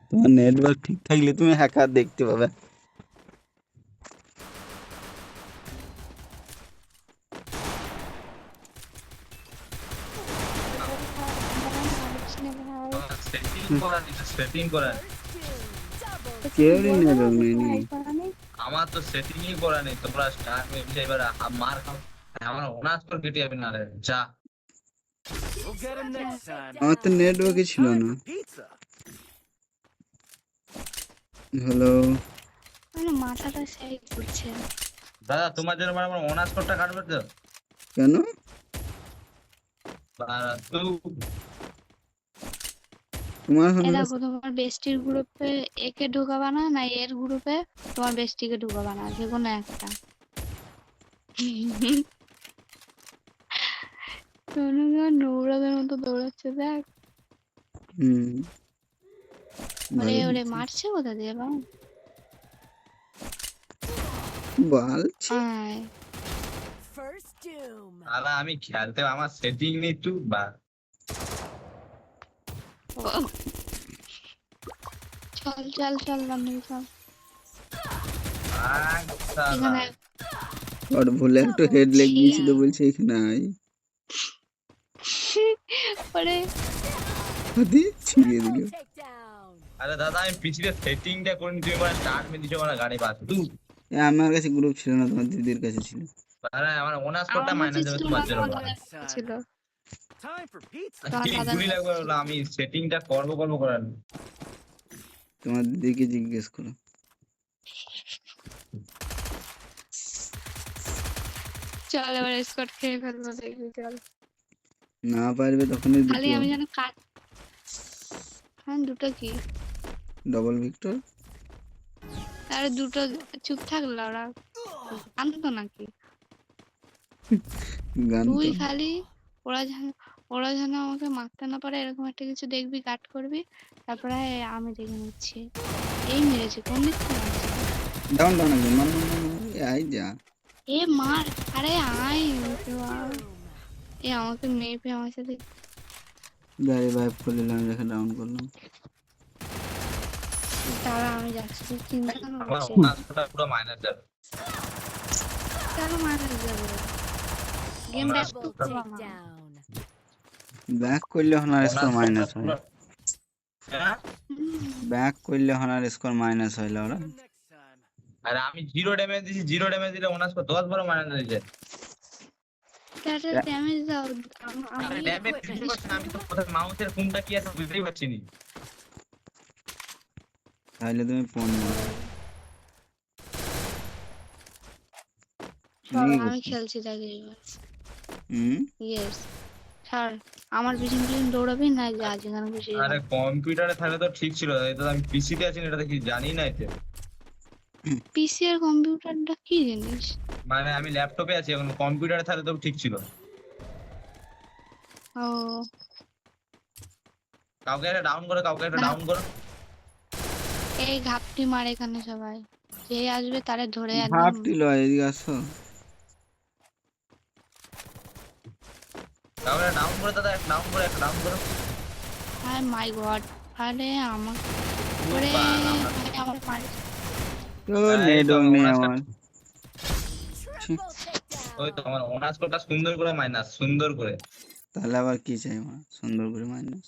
তোমার নেটওয়ার্ক ঠিক থাকলে তুমি হ্যাকার দেখতে পাবে। কেউই নেটওয়ার্ক নেই। আমার তো সেটিংই করা নেই, তোমরা স্টার মেরে এবার মার খাও। আমার অনার্স করে কেটে যাবে না রে, যা। আমার তো নেটওয়ার্কই ছিল না। হ্যালো মাথাটা সেই ঘুরছে। দাদা তোমার জন্য আমার অনার্স কোডটা কাটবে তো? কেন? তোমার এই দেখো তোমার বেস্টির গ্রুপে একে ঢোকাবা না, না এর গ্রুপে তোমার বেস্টিকে ঢোকাবা না, যে কোনো একটা। নোংরাদের মতো দৌড়াচ্ছে দেখ। ওরে ওরে মারছে কোথা দিয়ে বা? আরে আমি খেলতে, আমার সেটিং নেই তো বা। চল চল চল রান্না চল। আচ্ছা আর ভুলে একটু হেড লেগ দিয়েছিল বলছে এখানে আই। ওরে হাতি ছিড়িয়ে দিল। আরে দাদা আমি পিছিয়ে সেটিংটা করে নি, তুমি মানে স্টার্ট মে দিছো মানে গাড়ি বাস তুই। আমার কাছে গ্রুপ ছিল না, তোমার দিদির কাছে ছিল। আরে আমার অনার্স কোডটা মাইনাস যাবে তোমার জন্য ছিল। কি গুলি লাগবে, আমি সেটিংটা করব করার। তোমার দিদিকে জিজ্ঞেস করো। চল এবার স্কট খেয়ে ফেলবো, দেখবি চল। না পারবে তখনই খালি আমি যেন কাট। হ্যাঁ দুটো কি ডবল ভিক্টর। আরে দুটো চুপ থাকলো ওরা, জানতো নাকি? তুই খালি ওরা যেন আমাকে মারতে না পারে এরকম একটা কিছু দেখবি, কাট করবি, তারপরে আমি দেখে নিচ্ছি। এই মেরেছে কোন দিক থেকে মারছে? ডাউন ডাউন একদম মান আই যা। এ মার, আরে আয় এ আমাকে মেপে আমার সাথে গাড়ি ভাইব করলাম, রেখে ডাউন করলাম। তারা আমি যাচ্ছি, তুই চিন্তা কেন আমার করছিস? অনার্স কোডটা পুরো মাইনাস যাবে। কেন মারা যাবে? গেম ব্যাক করতে ব্যাক করলে হনার স্কোর মাইনাস হয়। হ্যাঁ ব্যাক করলে হনার স্কোর মাইনাস হয় ওরা। আরে আমি 0 ড্যামেজ দিছি, 0 ড্যামেজ দিলে অনার্স কোড 10 বড় মাইনাস হয়ে যায়। তাহলে ড্যামেজ দাও। আরে ড্যামেজ দিতে পারছ না, আমি তো কোথায় মাউসের কোনটা কি আছে বুঝতেই পারছি না। তাহলে তুমি ফোন আমি খেলছি দেখে এবার। ইয়েস স্যার, আমার পিছন পিছন দৌড়াবি না, যা যেখানে খুশি। আরে কম্পিউটারে থাকলে তো ঠিক ছিল, এই তো আমি পিসিতে আছি, এটা কি জানি না এতে। পিসি আর কম্পিউটারটা কি জিনিস? মানে আমি ল্যাপটপে আছি এখন, কম্পিউটারে থাকলে তো ঠিক ছিল। ও কাউকে একটা ডাউন করো, কাউকে একটা ডাউন করো। এই ঘাপটি মার এখানে সবাই, যে আসবে তারে ধরে একদম। ঘাপটি লয়, এদিকে আসো। কাউকে ডাউন করে দাদা, একটা ডাউন করে, একটা ডাউন করো। হাই মাই গড, আরে আমার ওরে আমার মার। তো নেটওয়ার্ক নেই আমার। ওই তো আমার অনার্স কোডটা সুন্দর করে মাইনাস, সুন্দর করে। তাহলে আবার কি চাই আমার? সুন্দর করে মাইনাস।